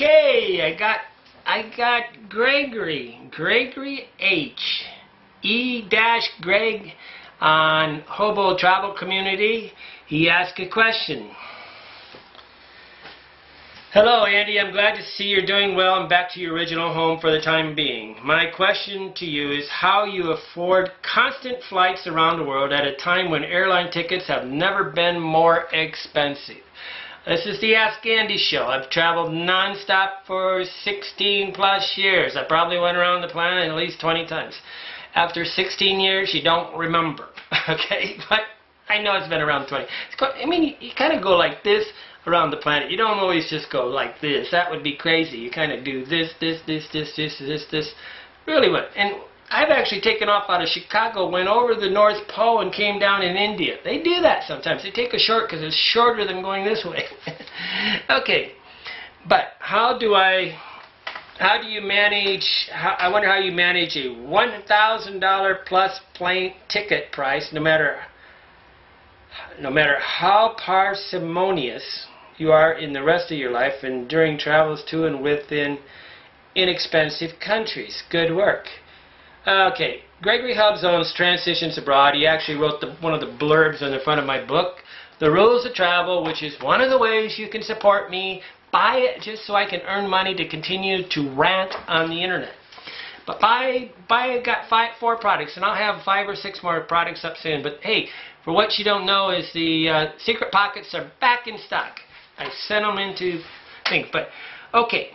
Okay, I got Gregory H, E-Greg on Hobo Travel Community. He asked a question. Hello Andy, I'm glad to see you're doing well and back to your original home for the time being. My question to you is how you afford constant flights around the world at a time when airline tickets have never been more expensive. This is the Ask Andy show. I've traveled non-stop for 16 plus years. I probably went around the planet at least 20 times. After 16 years, you don't remember, okay? But I know it's been around 20. I mean, you kind of go like this around the planet. You don't always just go like this. That would be crazy. You kind of do this. Really what? And I've actually taken off out of Chicago, went over the North Pole, and came down in India. They do that sometimes. They take a short because it's shorter than going this way. Okay, but how do you manage? I wonder how you manage a $1,000 plus plane ticket price, no matter how parsimonious you are in the rest of your life and during travels to and within inexpensive countries. Good work. Okay, Gregory Hubbs owns Transitions Abroad. He actually wrote one of the blurbs on the front of my book, The Rules of Travel, which is one of the ways you can support me. Buy it just so I can earn money to continue to rant on the internet. But got 4 products, and I'll have 5 or 6 more products up soon. But hey, for what you don't know is the secret pockets are back in stock. I sent them into things. But okay,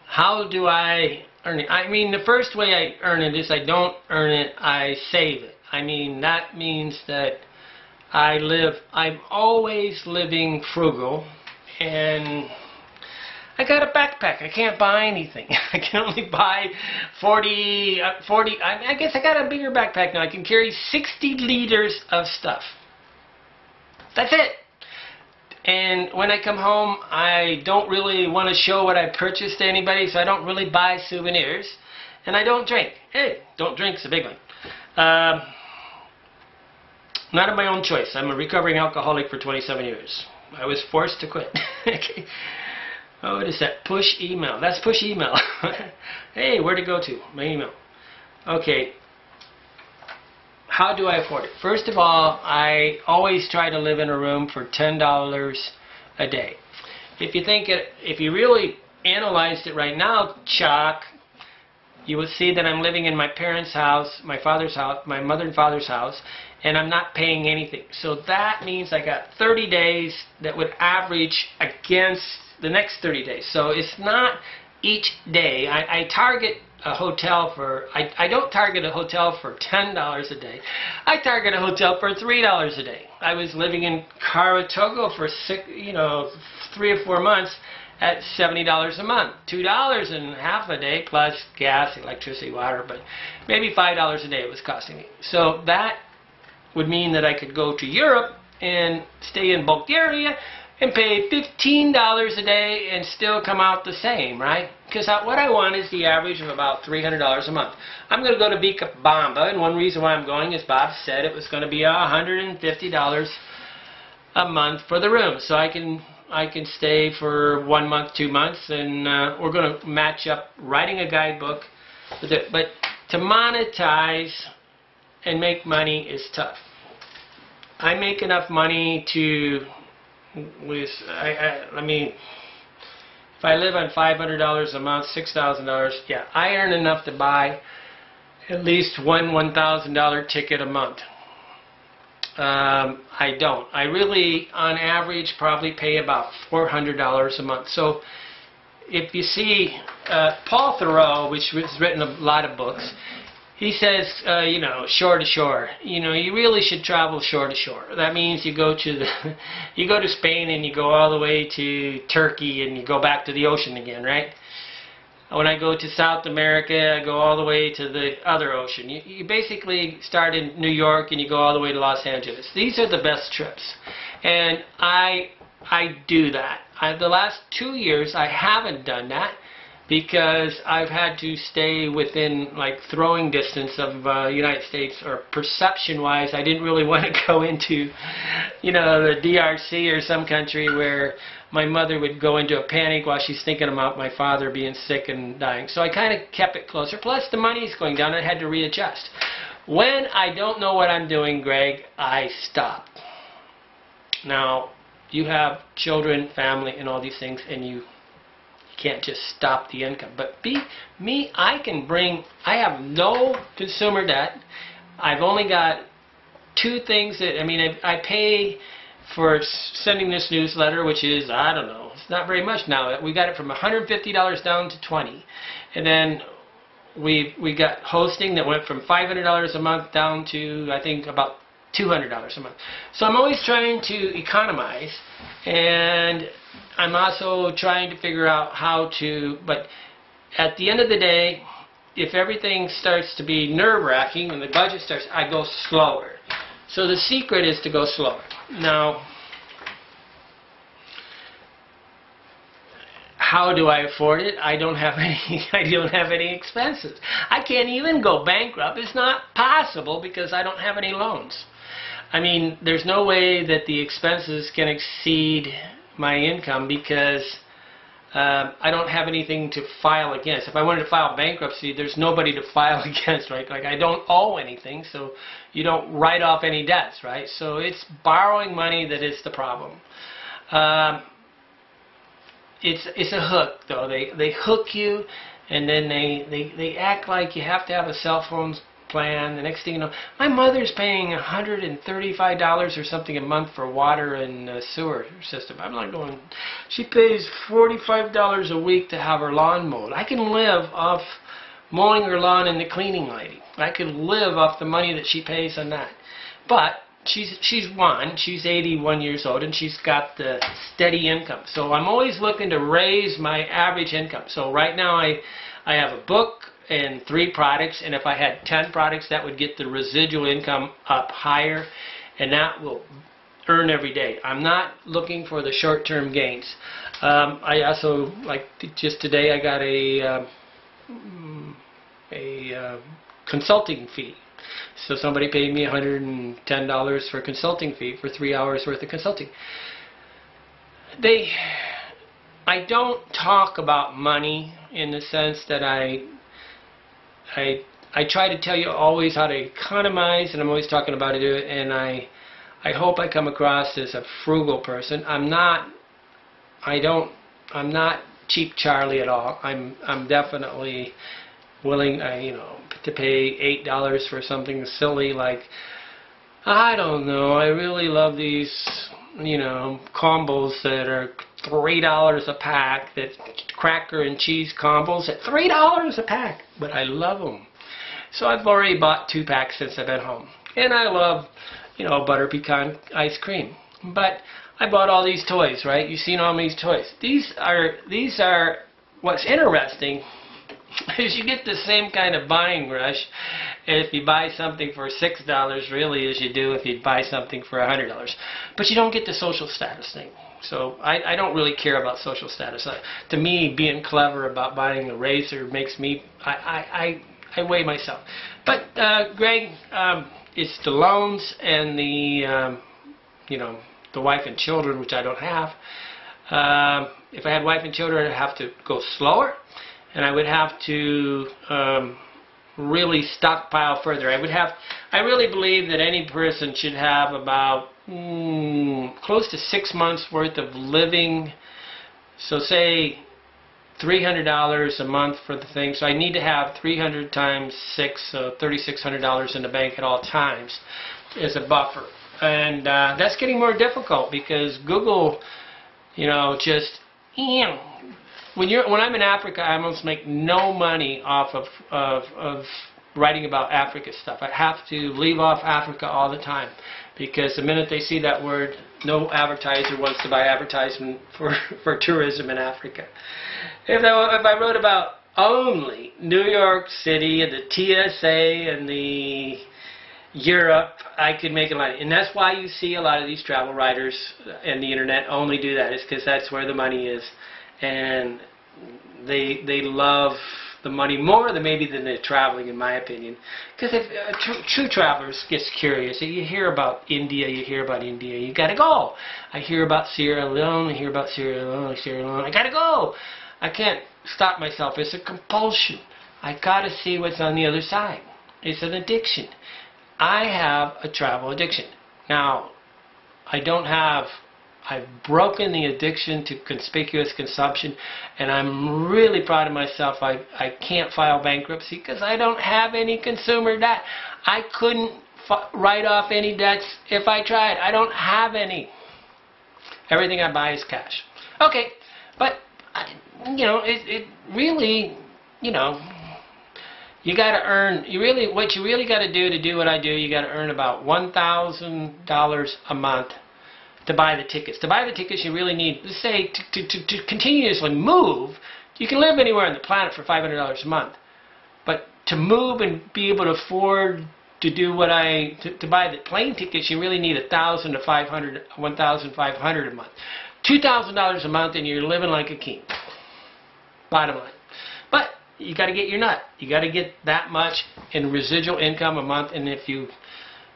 how do I earn it? I mean, the first way I earn it is I don't earn it, I save it. I mean, that means that I'm always living frugal, and I got a backpack. I can't buy anything. I can only buy 40, I guess I got a bigger backpack now. I can carry 60 liters of stuff. That's it. And when I come home, I don't really want to show what I purchased to anybody, so I don't really buy souvenirs. And I don't drink. Hey, don't drink's a big one. Not of my own choice. I'm a recovering alcoholic for 27 years. I was forced to quit. Okay. Oh, what is that? Push email. That's push email. Hey, where'd it go to? My email. Okay. How do I afford it? First of all, I always try to live in a room for $10 a day. If you really analyzed it right now, Chuck, you will see that I'm living in my parents' house, my father's house, my mother and father's house, and I'm not paying anything. So that means I got 30 days that would average against the next 30 days. So it's not each day. I target a hotel for, I don't target a hotel for $10 a day. I target a hotel for $3 a day. I was living in Caratogo for 3 or 4 months at $70 a month. $2 and half a day plus gas, electricity, water, but maybe $5 a day it was costing me. So that would mean that I could go to Europe and stay in Bulgaria and pay $15 a day and still come out the same, right? Because what I want is the average of about $300 a month. I'm going to go to Bicabamba, and one reason why I'm going is Bob said it was going to be $150 a month for the room. So I can stay for 1 month, 2 months, and we're going to match up writing a guidebook with it. But to monetize and make money is tough. I make enough money to, I mean, if I live on $500 a month, $6,000, yeah, I earn enough to buy at least one $1,000 ticket a month. I don't. I really, on average, probably pay about $400 a month. So if you see Paul Thoreau, which has written a lot of books, he says, shore to shore. You really should travel shore to shore. That means you go to Spain and you go all the way to Turkey and you go back to the ocean again, right? When I go to South America, I go all the way to the other ocean. You basically start in New York and you go all the way to Los Angeles. These are the best trips, and I do that. The last 2 years I haven't done that because I've had to stay within like throwing distance of United States, or perception-wise, I didn't really want to go into, you know, the DRC or some country where my mother would go into a panic while she's thinking about my father being sick and dying. So I kind of kept it closer. Plus the money's going down. I had to readjust. When I don't know what I'm doing, Greg, I stop. Now, you have children, family, and all these things, and you can't just stop the income. But me, I have no consumer debt. I've only got two things that, I mean, I pay for sending this newsletter, which is, I don't know, it's not very much now. We got it from $150 down to $20. And then we got hosting that went from $500 a month down to, I think, about $200 a month. So I'm always trying to economize, and I'm also trying to figure out how to, but at the end of the day, if everything starts to be nerve-wracking and the budget starts, I go slower. So the secret is to go slower. Now, how do I afford it? I don't have any expenses. I can't even go bankrupt. It's not possible because I don't have any loans. I mean, there's no way that the expenses can exceed my income because I don't have anything to file against. If I wanted to file bankruptcy, there's nobody to file against, right? Like, I don't owe anything, so you don't write off any debts, right? So it's borrowing money that is the problem. It's a hook, though. They hook you, and then they act like you have to have a cell phone plan. The next thing you know, my mother's paying $135 or something a month for water and sewer system. I'm not going. She pays $45 a week to have her lawn mowed. I can live off mowing her lawn and the cleaning lady. I could live off the money that she pays on that. But she's 81 years old, and she's got the steady income. So I'm always looking to raise my average income. So right now I have a book and 3 products, and if I had 10 products, that would get the residual income up higher, and that will earn every day. I'm not looking for the short-term gains. I also, like just today, I got a consulting fee. So somebody paid me $110 for a consulting fee for 3 hours worth of consulting. I don't talk about money in the sense that I try to tell you always how to economize, and I'm always talking about it, and I hope I come across as a frugal person. I'm not cheap Charlie at all. I'm definitely willing, to pay $8 for something silly like, I don't know, I really love these, combos that are $3 a pack, that cracker and cheese combos at $3 a pack, but I love them. So I've already bought 2 packs since I've been home, and I love, butter pecan ice cream. But I bought all these toys, right? You've seen all these toys. These are what's interesting is you get the same kind of buying rush if you buy something for $6 really as you do if you buy something for $100. But you don't get the social status thing. So I don't really care about social status. To me, being clever about buying a razor makes me, I weigh myself. But Greg, it's the loans and the, the wife and children, which I don't have. If I had wife and children, I'd have to go slower, and I would have to really stockpile further. I really believe that any person should have about close to 6 months worth of living. So say $300 a month for the thing. So I need to have 300 times 6, so $3,600 in the bank at all times as a buffer. And that's getting more difficult because Google, just when I'm in Africa, I almost make no money off of writing about Africa stuff. I have to leave off Africa all the time because the minute they see that word, no advertiser wants to buy advertisement for tourism in Africa. If I wrote about only New York City and the TSA and the Europe, I could make a lot. And that's why you see a lot of these travel writers and the internet only do that, is because that's where the money is. And they love the money more than maybe than they're traveling, in my opinion. Because if true travelers gets curious, you hear about India, you gotta go. I hear about Sierra Leone, I gotta go. I can't stop myself. It's a compulsion. I gotta see what's on the other side. It's an addiction. I have a travel addiction. Now, I've broken the addiction to conspicuous consumption, and I'm really proud of myself. I can't file bankruptcy because I don't have any consumer debt. I couldn't write off any debts if I tried. I don't have any. Everything I buy is cash. Okay, but, it really, you got to earn, what you really got to do what I do, you got to earn about $1,000 a month to buy the tickets. To buy the tickets, you really need, let's say, to continuously move, you can live anywhere on the planet for $500 a month. But to move and be able to afford to do what to buy the plane tickets, you really need $1,500 a month. $2,000 a month and you're living like a king. Bottom line. But you got to get your nut. You got to get that much in residual income a month, and if you're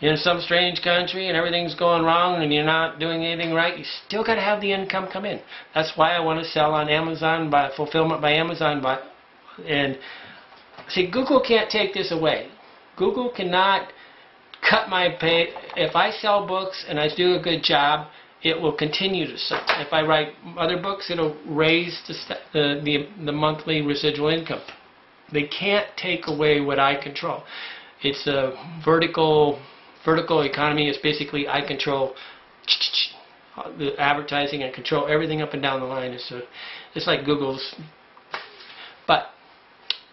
in some strange country and everything's going wrong and you're not doing anything right, you still got to have the income come in. That's why I want to sell on Amazon, by fulfillment by Amazon, and see, Google can't take this away. Google cannot cut my pay. If I sell books and I do a good job, it will continue to sell. If I write other books, it'll raise the monthly residual income. They can't take away what I control. It's a vertical economy. Is basically I control the advertising. I control everything up and down the line. It's like Google's. But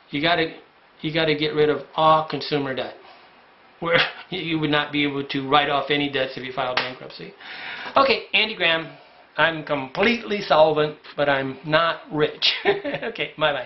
you got to get rid of all consumer debt, where you would not be able to write off any debts if you filed bankruptcy. Okay, Andy Graham. I'm completely solvent, but I'm not rich. Okay, bye-bye.